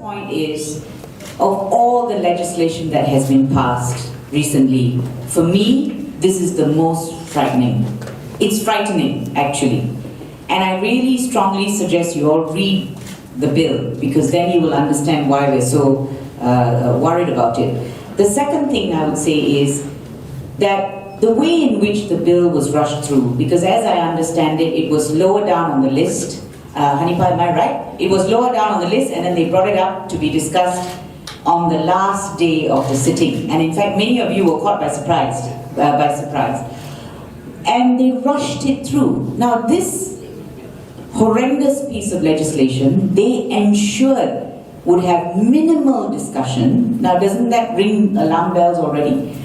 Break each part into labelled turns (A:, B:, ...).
A: point is, of all the legislation that has been passed recently, for me, this is the most frightening. It's frightening, actually. And I really strongly suggest you all read the bill, because then you will understand why we're so worried about it. The second thing I would say is that the way in which the bill was rushed through, because as I understand it, it was lower down on the list. Hanipa, am I right? It was lower down on the list, and then they brought it up to be discussed on the last day of the sitting. And in fact, many of you were caught by surprise. And they rushed it through. Now this horrendous piece of legislation, they ensured would have minimal discussion. Now doesn't that ring alarm bells already?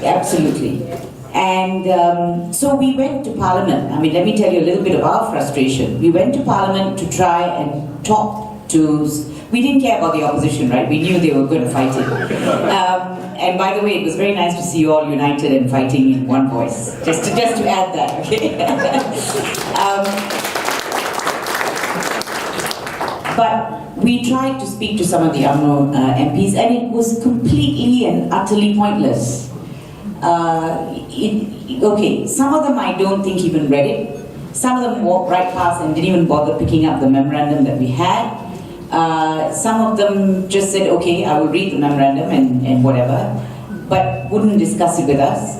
A: Absolutely. And so we went to Parliament. I mean, let me tell you a little bit of our frustration. We went to Parliament to try and talk to... We didn't care about the opposition, right? We knew they were going to fight it. And by the way, it was very nice to see you all united and fighting in one voice. Just to add that, okay? But we tried to speak to some of the UMNO MPs, and it was completely and utterly pointless. Okay, some of them I don't think even read it. Some of them walked right past and didn't even bother picking up the memorandum that we had. Some of them just said, okay, I will read the memorandum and whatever, but wouldn't discuss it with us.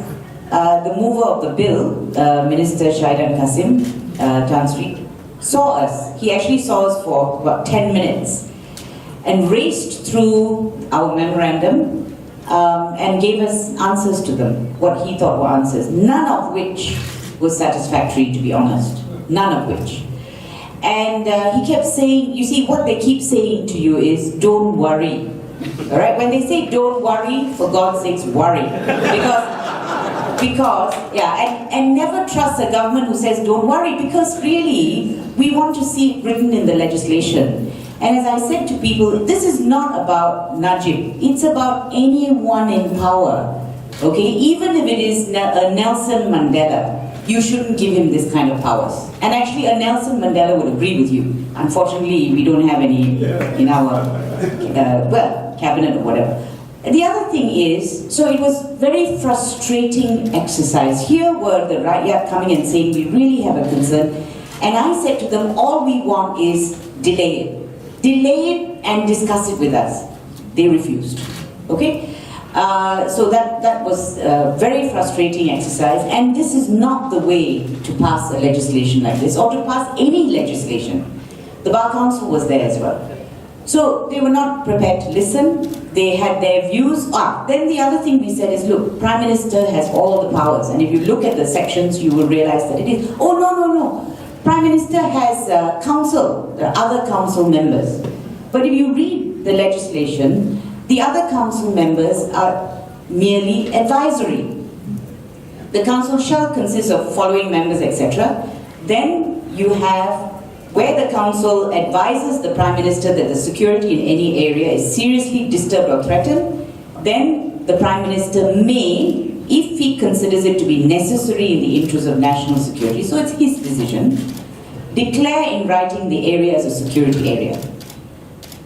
A: The mover of the bill, Minister Shahidan Kasim, Tan Sri, saw us. He actually saw us for about 10 minutes and raced through our memorandum and gave us answers to them, what he thought were answers, none of which was satisfactory, to be honest, none of which. And he kept saying, you see, what they keep saying to you is, don't worry. All right? When they say don't worry, for God's sakes, worry. Because and never trust a government who says don't worry, because really, we want to see it written in the legislation. And as I said to people, this is not about Najib. It's about anyone in power. Okay? Even if it is a Nelson Mandela, you shouldn't give him this kind of powers. And actually, a Nelson Mandela would agree with you. Unfortunately, we don't have any in our, cabinet or whatever. The other thing is, so it was very frustrating exercise. Here were the Rakyat coming and saying, we really have a concern. And I said to them, all we want is delay it. Delay it and discuss it with us. They refused. Okay? So that was a very frustrating exercise, and this is not the way to pass a legislation like this, or to pass any legislation. The Bar Council was there as well. So they were not prepared to listen, they had their views. Then the other thing we said is, look, Prime Minister has all the powers, and if you look at the sections, you will realize that it is, oh no. Prime Minister has council, there are other council members. But if you read the legislation, the other council members are merely advisory. The council shall consist of following members, etc. Then you have where the council advises the Prime Minister that the security in any area is seriously disturbed or threatened, then the Prime Minister may, if he considers it to be necessary in the interest of national security, so it's his decision, declare in writing the area as a security area.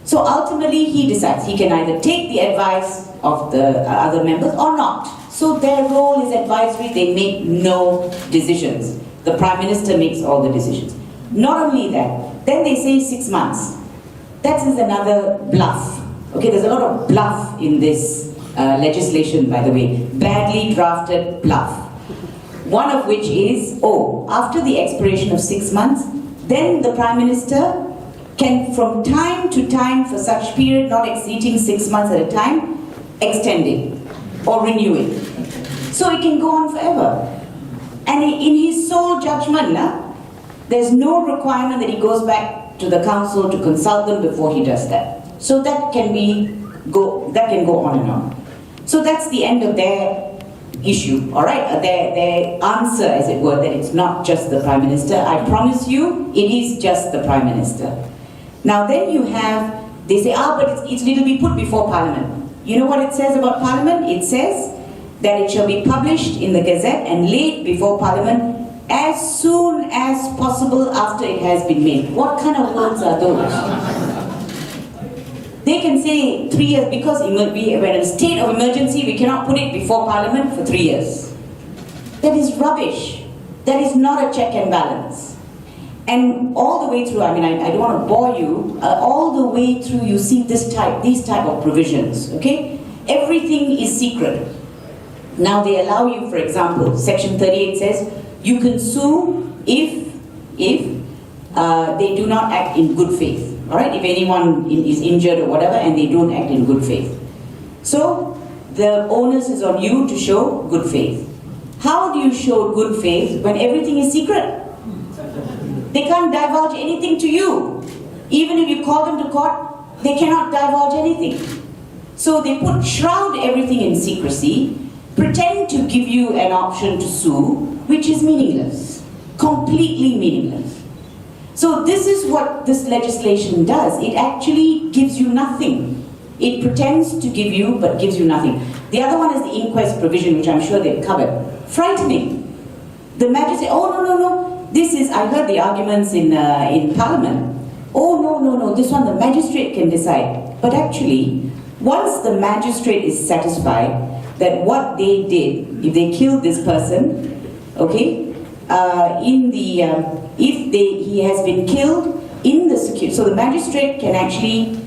A: So ultimately he decides. He can either take the advice of the other members or not. So their role is advisory, they make no decisions. The Prime Minister makes all the decisions. Not only that, then they say 6 months. That is another bluff. Okay, there's a lot of bluff in this legislation, by the way. Badly drafted bluff. One of which is, after the expiration of 6 months, then the Prime Minister can from time to time, for such period not exceeding 6 months at a time, extend it or renew it. So it can go on forever. And in his sole judgment, there's no requirement that he goes back to the council to consult them before he does that. So that can go on and on. So that's the end of their issue, all right? Their answer, as it were, that it's not just the Prime Minister. I promise you, it is just the Prime Minister. Now then you have, they say, but it'll be put before Parliament. You know what it says about Parliament? It says that it shall be published in the Gazette and laid before Parliament as soon as possible after it has been made. What kind of words are those? They can say 3 years because we're in a state of emergency, we cannot put it before Parliament for 3 years. That is rubbish. That is not a check and balance. And all the way through, I don't want to bore you, all the way through you see these type of provisions, okay? Everything is secret. Now they allow you, for example, Section 38 says, you can sue if they do not act in good faith. All right, if anyone is injured or whatever and they don't act in good faith. So the onus is on you to show good faith. How do you show good faith when everything is secret? They can't divulge anything to you. Even if you call them to court, they cannot divulge anything. So they shroud everything in secrecy, pretend to give you an option to sue, which is meaningless, completely meaningless. So this is what this legislation does. It actually gives you nothing. It pretends to give you, but gives you nothing. The other one is the inquest provision, which I'm sure they've covered. Frightening. The magistrate, oh no, this is, I heard the arguments in Parliament. Oh no, this one the magistrate can decide. But actually, once the magistrate is satisfied that what they did, if they killed this person, okay, he has been killed in the security, so the magistrate can actually,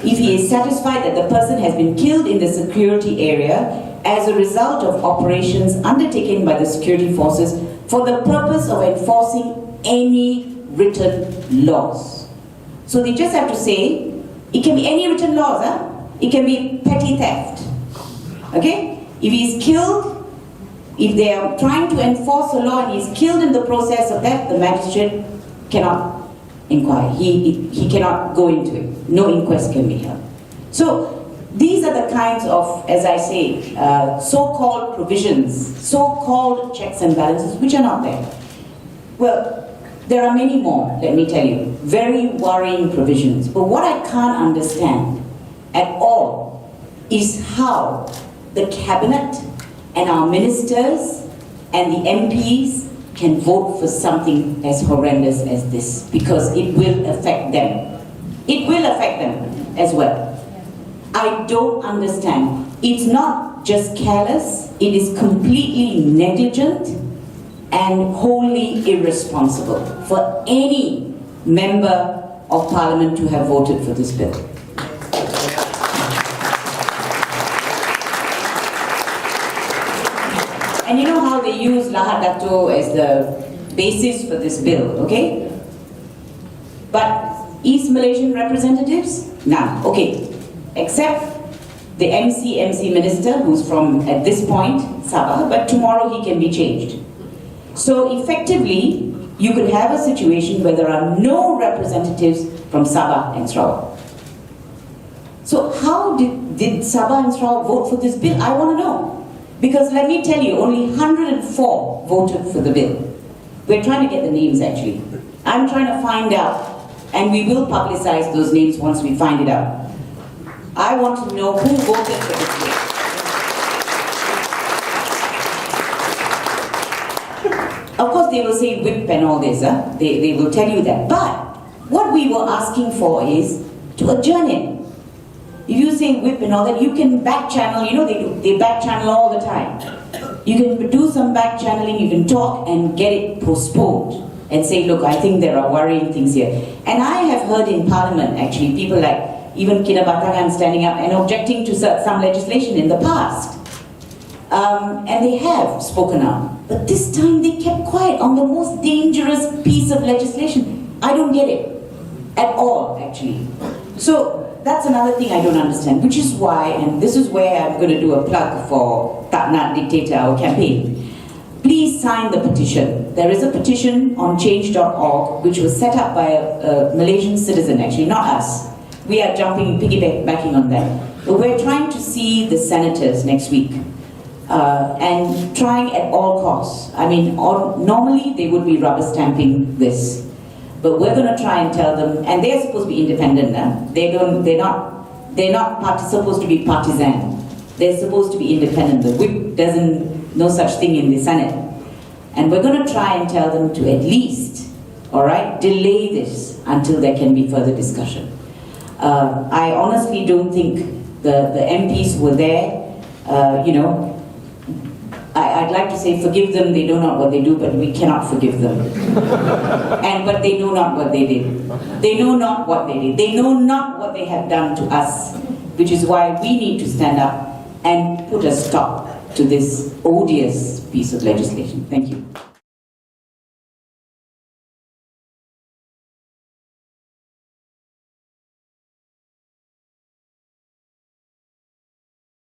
A: if he is satisfied that the person has been killed in the security area as a result of operations undertaken by the security forces for the purpose of enforcing any written laws. So they just have to say, it can be any written laws, it can be petty theft, okay? If he is killed, if they are trying to enforce a law and he is killed in the process of that, the magistrate cannot inquire. He cannot go into it. No inquest can be held. So these are the kinds of, as I say, so-called provisions, so-called checks and balances, which are not there. Well, there are many more, let me tell you. Very worrying provisions. But what I can't understand at all is how the cabinet and our ministers and the MPs can vote for something as horrendous as this, because it will affect them. It will affect them as well. I don't understand. It's not just careless, it is completely negligent and wholly irresponsible for any member of Parliament to have voted for this bill. And you know how they use Lahad Dato as the basis for this bill, okay? But East Malaysian representatives? None, okay. Except the MC minister, who's from, at this point, Sabah, but tomorrow he can be changed. So effectively, you could have a situation where there are no representatives from Sabah and Sarawak. So how did Sabah and Sarawak vote for this bill? I want to know. Because let me tell you, only 104 voted for the bill. We're trying to get the names actually. I'm trying to find out, and we will publicize those names once we find it out. I want to know who voted for this bill. Of course they will say whip and all this, they will tell you that. But what we were asking for is to adjourn it. If you say whip and all that, you can back channel, you know they back channel all the time. You can do some back channeling, you can talk and get it postponed and say, look, I think there are worrying things here. And I have heard in Parliament actually, people like even Kinabatangan standing up and objecting to some legislation in the past. And they have spoken out. But this time they kept quiet on the most dangerous piece of legislation. I don't get it at all actually. So that's another thing I don't understand, which is why, and this is where I'm going to do a plug for Tak Nak Dictator, our campaign. Please sign the petition. There is a petition on change.org which was set up by a Malaysian citizen actually, not us. We are piggybacking on that. But we're trying to see the senators next week and trying at all costs. I mean, normally they would be rubber stamping this. But we're going to try and tell them, and they're supposed to be independent now. They're not supposed to be partisan. They're supposed to be independent. The whip doesn't, no such thing in the Senate. And we're going to try and tell them to at least, all right, delay this until there can be further discussion. I honestly don't think the MPs were there. I'd like to say forgive them, they know not what they do, but we cannot forgive them. But they know not what they did. They know not what they did. They know not what they have done to us, which is why we need to stand up and put a stop to this odious piece of legislation. Thank you.